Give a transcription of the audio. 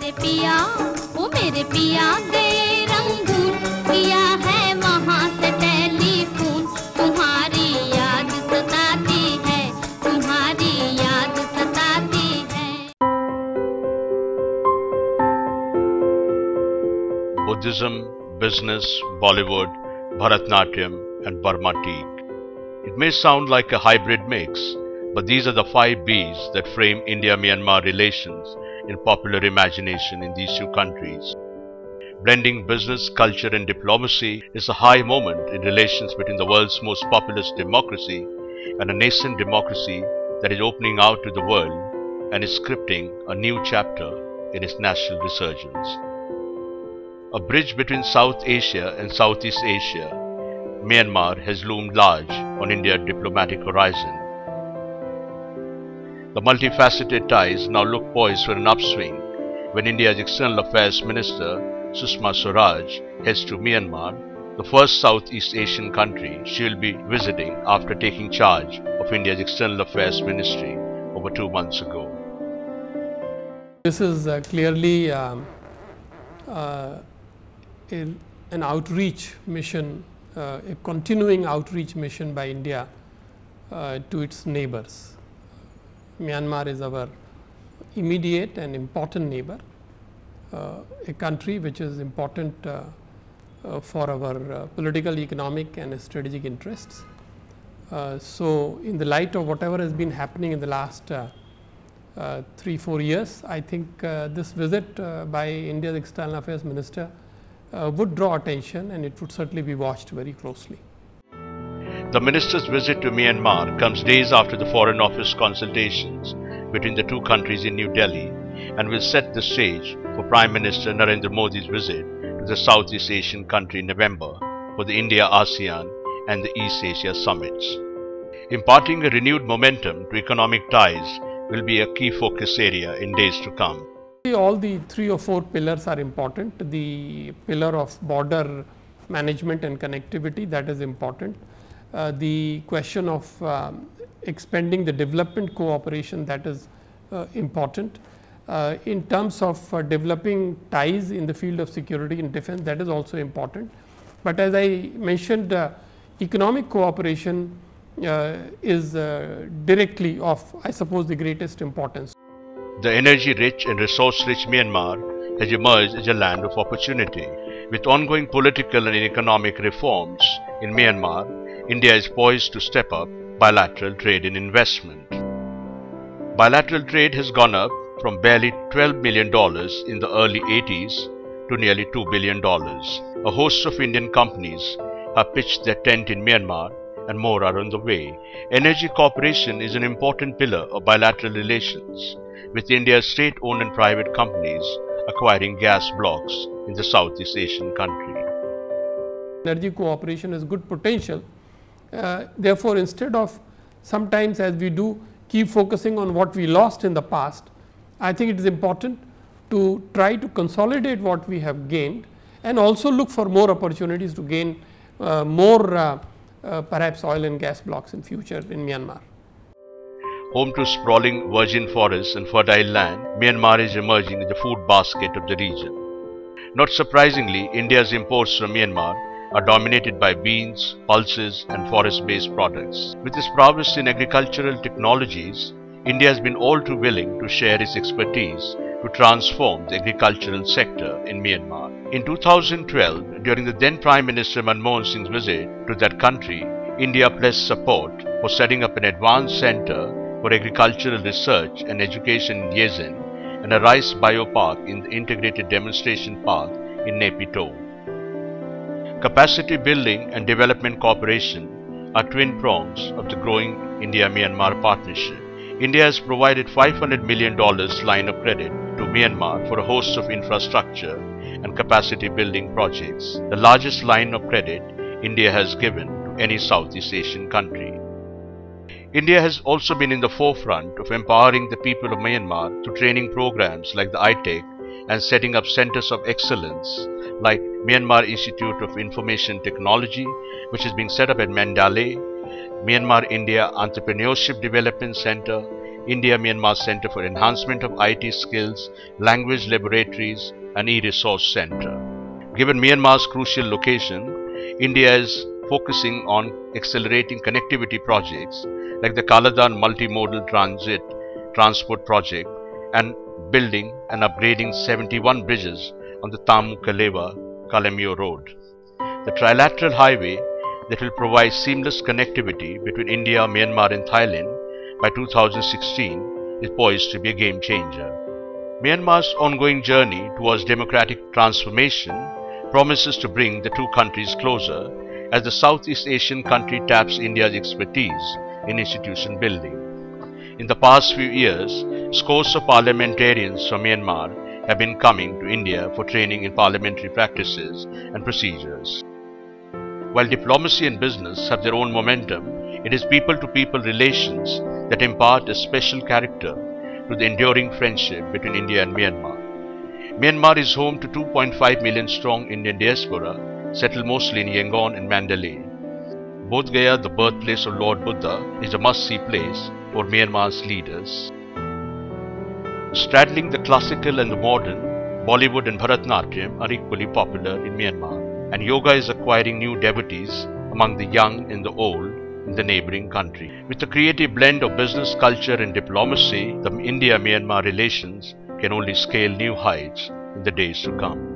मेरे पिया ओ मेरे पिया गए रंगून किया है वहाँ से टेलीफोन तुम्हारी याद सताती है तुम्हारी याद सताती है Buddhism, business, Bollywood, Bharatnatyam and Burma teak. It may sound like a hybrid mix, but these are the 5 B's that frame India-Myanmar relations in popular imagination in these two countries. Blending business, culture and diplomacy is a high moment in relations between the world's most populous democracy and a nascent democracy that is opening out to the world and is scripting a new chapter in its national resurgence. A bridge between South Asia and Southeast Asia, Myanmar has loomed large on India's diplomatic horizon. The multifaceted ties now look poised for an upswing when India's External Affairs Minister Sushma Swaraj heads to Myanmar, the first Southeast Asian country she will be visiting after taking charge of India's External Affairs Ministry over 2 months ago. This is clearly an outreach mission, a continuing outreach mission by India to its neighbors. Myanmar is our immediate and important neighbor, a country which is important for our political, economic and strategic interests. So, in the light of whatever has been happening in the last 3-4 years, I think this visit by India's External Affairs Minister would draw attention and it would certainly be watched very closely. The minister's visit to Myanmar comes days after the Foreign Office consultations between the two countries in New Delhi and will set the stage for Prime Minister Narendra Modi's visit to the Southeast Asian country in November for the India-ASEAN and the East Asia summits. Imparting a renewed momentum to economic ties will be a key focus area in days to come. All the 3 or 4 pillars are important. The pillar of border management and connectivity, that is important. The question of expanding the development cooperation, that is important. In terms of developing ties in the field of security and defense, that is also important. But as I mentioned, economic cooperation is directly of, I suppose, the greatest importance. The energy-rich and resource-rich Myanmar has emerged as a land of opportunity. With ongoing political and economic reforms in Myanmar, India is poised to step up bilateral trade and investment. Bilateral trade has gone up from barely $12 million in the early 80s to nearly $2 billion. A host of Indian companies have pitched their tent in Myanmar and more are on the way. Energy cooperation is an important pillar of bilateral relations, with India's state-owned and private companies acquiring gas blocks in the Southeast Asian country. Energy cooperation has good potential. Therefore, instead of sometimes, as we do, keep focusing on what we lost in the past, I think it is important to try to consolidate what we have gained and also look for more opportunities to gain more perhaps oil and gas blocks in future in Myanmar. Home to sprawling virgin forests and fertile land, Myanmar is emerging as the food basket of the region. Not surprisingly, India's imports from Myanmar are dominated by beans, pulses and forest-based products. With its prowess in agricultural technologies, India has been all too willing to share its expertise to transform the agricultural sector in Myanmar. In 2012, during the then Prime Minister Manmohan Singh's visit to that country, India pledged support for setting up an advanced center for agricultural research and education in Yezen and a rice biopark in the integrated demonstration park in Naypyidaw. Capacity building and development cooperation are twin prongs of the growing India-Myanmar partnership. India has provided $500 million line of credit to Myanmar for a host of infrastructure and capacity building projects, the largest line of credit India has given to any Southeast Asian country. India has also been in the forefront of empowering the people of Myanmar through training programs like the ITEC and setting up centers of excellence like Myanmar Institute of Information Technology, which is being set up at Mandalay, Myanmar India Entrepreneurship Development Center, India-Myanmar Center for Enhancement of IT Skills, Language Laboratories and E-Resource Center. Given Myanmar's crucial location, India is focusing on accelerating connectivity projects like the Kaladan Multimodal Transport Project and building and upgrading 71 bridges on the Tamu-Kalewa-Kalemio Road. The trilateral highway that will provide seamless connectivity between India, Myanmar and Thailand by 2016 is poised to be a game changer. Myanmar's ongoing journey towards democratic transformation promises to bring the two countries closer as the Southeast Asian country taps India's expertise in institution building. In the past few years, scores of parliamentarians from Myanmar have been coming to India for training in parliamentary practices and procedures. While diplomacy and business have their own momentum, it is people-to-people relations that impart a special character to the enduring friendship between India and Myanmar. Myanmar is home to 2.5 million strong Indian diaspora, settled mostly in Yangon and Mandalay. Bodh Gaya, the birthplace of Lord Buddha, is a must-see place for Myanmar's leaders. Straddling the classical and the modern, Bollywood and Bharatanatyam are equally popular in Myanmar, and yoga is acquiring new devotees among the young and the old in the neighboring country. With a creative blend of business, culture and diplomacy, the India-Myanmar relations can only scale new heights in the days to come.